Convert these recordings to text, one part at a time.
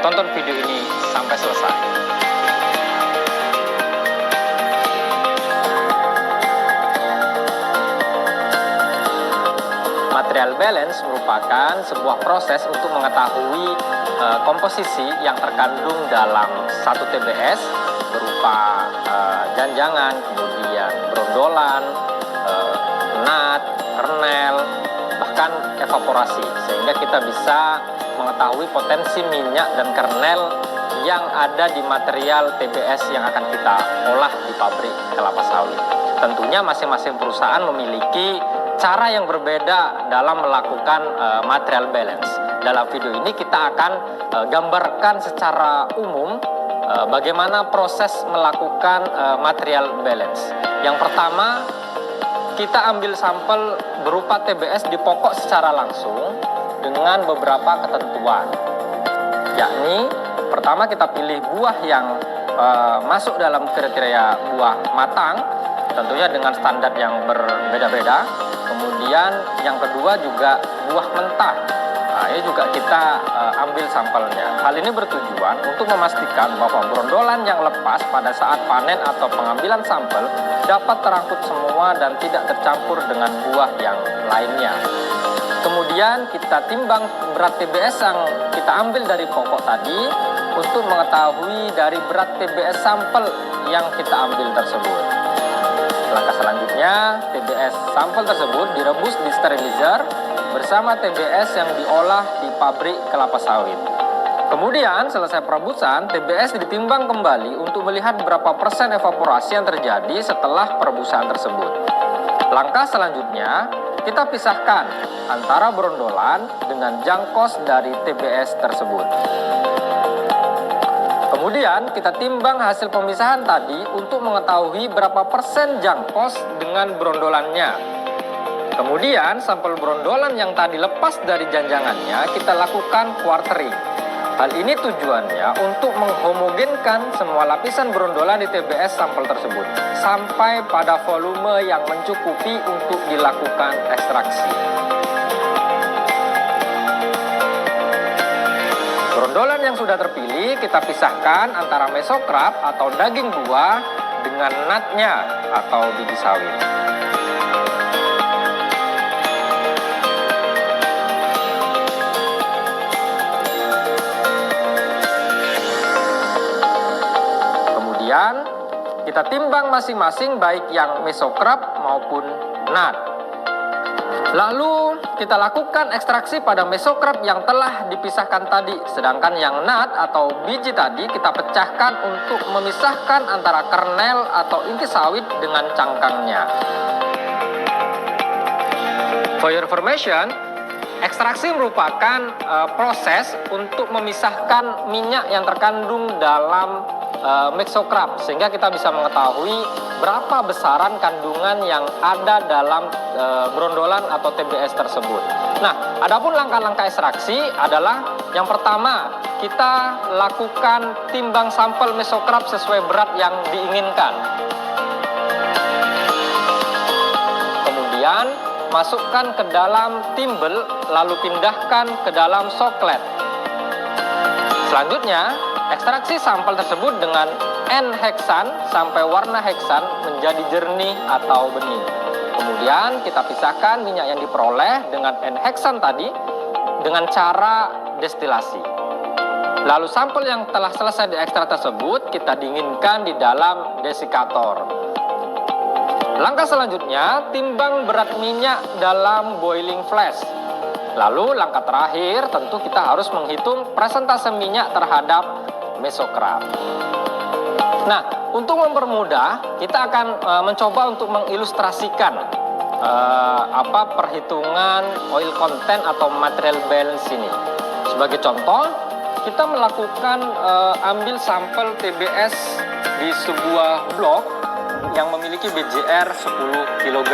Tonton video ini sampai selesai. Material balance merupakan sebuah proses untuk mengetahui komposisi yang terkandung dalam satu TBS berupa janjangan, kemudian brondolan, nut, kernel, bahkan evaporasi, sehingga kita bisa mengetahui potensi minyak dan kernel yang ada di material TBS yang akan kita olah di pabrik kelapa sawit. Tentunya masing-masing perusahaan memiliki cara yang berbeda dalam melakukan material balance. Dalam video ini kita akan gambarkan secara umum bagaimana proses melakukan material balance. Yang pertama, kita ambil sampel berupa TBS di pokok secara langsung dengan beberapa ketentuan. Yakni, pertama kita pilih buah yang masuk dalam kriteria buah matang, tentunya dengan standar yang berbeda-beda. Kemudian yang kedua juga buah mentah. Nah, ini juga kita ambil sampelnya. Hal ini bertujuan untuk memastikan bahwa brondolan yang lepas pada saat panen atau pengambilan sampel dapat terangkut semua dan tidak tercampur dengan buah yang lainnya. Kemudian kita timbang berat TBS yang kita ambil dari pokok tadi untuk mengetahui dari berat TBS sampel yang kita ambil tersebut. Langkah selanjutnya, TBS sampel tersebut direbus di sterilizer bersama TBS yang diolah di pabrik kelapa sawit. Kemudian selesai perebusan, TBS ditimbang kembali untuk melihat berapa persen evaporasi yang terjadi setelah perebusan tersebut. Langkah selanjutnya, kita pisahkan antara brondolan dengan jangkos dari TBS tersebut. Kemudian kita timbang hasil pemisahan tadi untuk mengetahui berapa persen jangkos dengan brondolannya. Kemudian sampel brondolan yang tadi lepas dari janjangannya kita lakukan quartering. Hal ini tujuannya untuk menghomogenkan semua lapisan brondolan di TBS sampel tersebut sampai pada volume yang mencukupi untuk dilakukan ekstraksi. Brondolan yang sudah terpilih kita pisahkan antara mesokrap atau daging buah dengan nutnya atau biji sawit. Kemudian kita timbang masing-masing baik yang mesokrap maupun nut. Lalu kita lakukan ekstraksi pada mesokrap yang telah dipisahkan tadi, sedangkan yang nut atau biji tadi kita pecahkan untuk memisahkan antara kernel atau inti sawit dengan cangkangnya. For your information, ekstraksi merupakan proses untuk memisahkan minyak yang terkandung dalam mesokrap, sehingga kita bisa mengetahui berapa besaran kandungan yang ada dalam brondolan atau TBS tersebut. Nah, adapun langkah-langkah ekstraksi adalah yang pertama, kita lakukan timbang sampel mesokrap sesuai berat yang diinginkan. Kemudian masukkan ke dalam timbel, lalu pindahkan ke dalam soklet. Selanjutnya, ekstraksi sampel tersebut dengan N-heksan sampai warna heksan menjadi jernih atau bening. Kemudian kita pisahkan minyak yang diperoleh dengan N-heksan tadi dengan cara destilasi. Lalu sampel yang telah selesai diekstrak tersebut kita dinginkan di dalam desikator. Langkah selanjutnya, timbang berat minyak dalam boiling flash. Lalu langkah terakhir tentu kita harus menghitung persentase minyak terhadap mesokrap. Nah, untuk mempermudah, kita akan mencoba untuk mengilustrasikan perhitungan oil content atau material balance ini. Sebagai contoh, kita melakukan ambil sampel TBS di sebuah blok yang memiliki BJR 10 kg.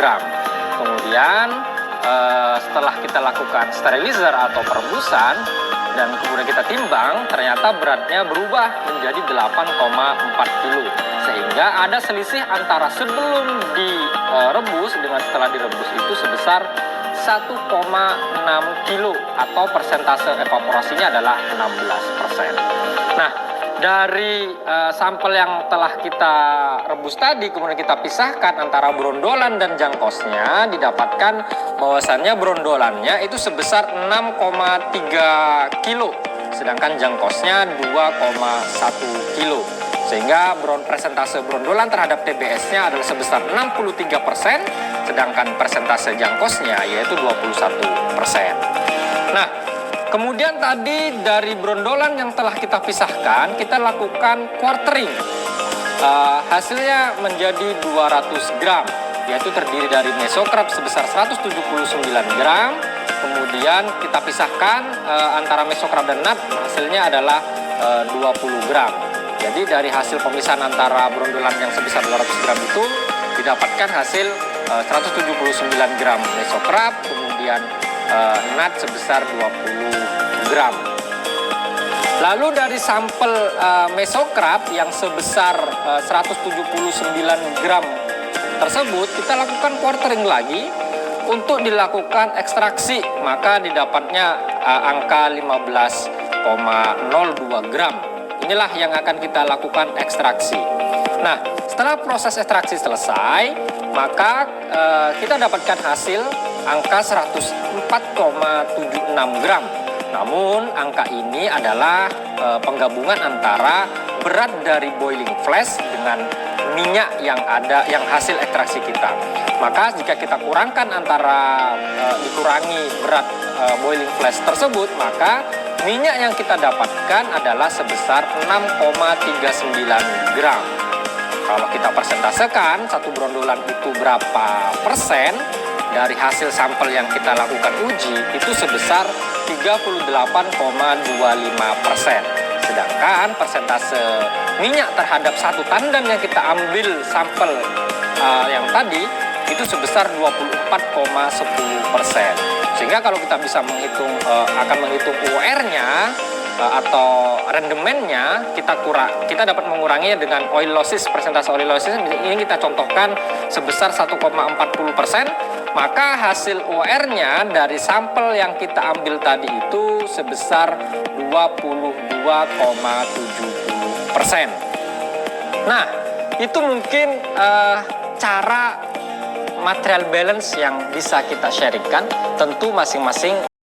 Kemudian setelah kita lakukan sterilizer atau perebusan dan kemudian kita timbang, ternyata beratnya berubah menjadi 8,4 kg. Sehingga ada selisih antara sebelum direbus dengan setelah direbus itu sebesar 1,6 kg atau persentase evaporasinya adalah 16%. Nah, dari sampel yang telah kita rebus tadi, kemudian kita pisahkan antara brondolan dan jangkosnya, didapatkan bahwasannya brondolannya itu sebesar 6,3 kilo, sedangkan jangkosnya 2,1 kilo. Sehingga persentase brondolan terhadap TBS-nya adalah sebesar 63%, sedangkan persentase jangkosnya yaitu 21%. Nah, kemudian tadi dari brondolan yang telah kita pisahkan, kita lakukan quartering. Hasilnya menjadi 200 gram, yaitu terdiri dari mesokrab sebesar 179 gram. Kemudian kita pisahkan antara mesokrab dan nut, hasilnya adalah 20 gram. Jadi dari hasil pemisahan antara brondolan yang sebesar 200 gram itu didapatkan hasil 179 gram mesokrab, kemudian nut sebesar 20 gram. Lalu dari sampel mesokrab yang sebesar 179 gram tersebut kita lakukan quartering lagi untuk dilakukan ekstraksi, maka didapatnya angka 15,02 gram. Inilah yang akan kita lakukan ekstraksi. Nah, setelah proses ekstraksi selesai, maka kita dapatkan hasil angka 104,76 gram. Namun angka ini adalah penggabungan antara berat dari boiling flash dengan minyak yang ada, yang hasil ekstraksi kita. Maka jika kita kurangkan antara dikurangi berat boiling flash tersebut, maka minyak yang kita dapatkan adalah sebesar 6,39 gram. Kalau kita persentasekan satu brondolan itu berapa persen dari hasil sampel yang kita lakukan uji, itu sebesar 38,25%. Sedangkan persentase minyak terhadap satu tandan yang kita ambil sampel yang tadi itu sebesar 24,10%. Sehingga kalau kita bisa menghitung akan menghitung UR-nya atau rendemennya, kita dapat menguranginya dengan oil losses. Persentase oil losses ini kita contohkan sebesar 1,40%, maka hasil UR-nya dari sampel yang kita ambil tadi itu sebesar 22,70%. Nah, itu mungkin cara material balance yang bisa kita sharingkan. Tentu masing-masing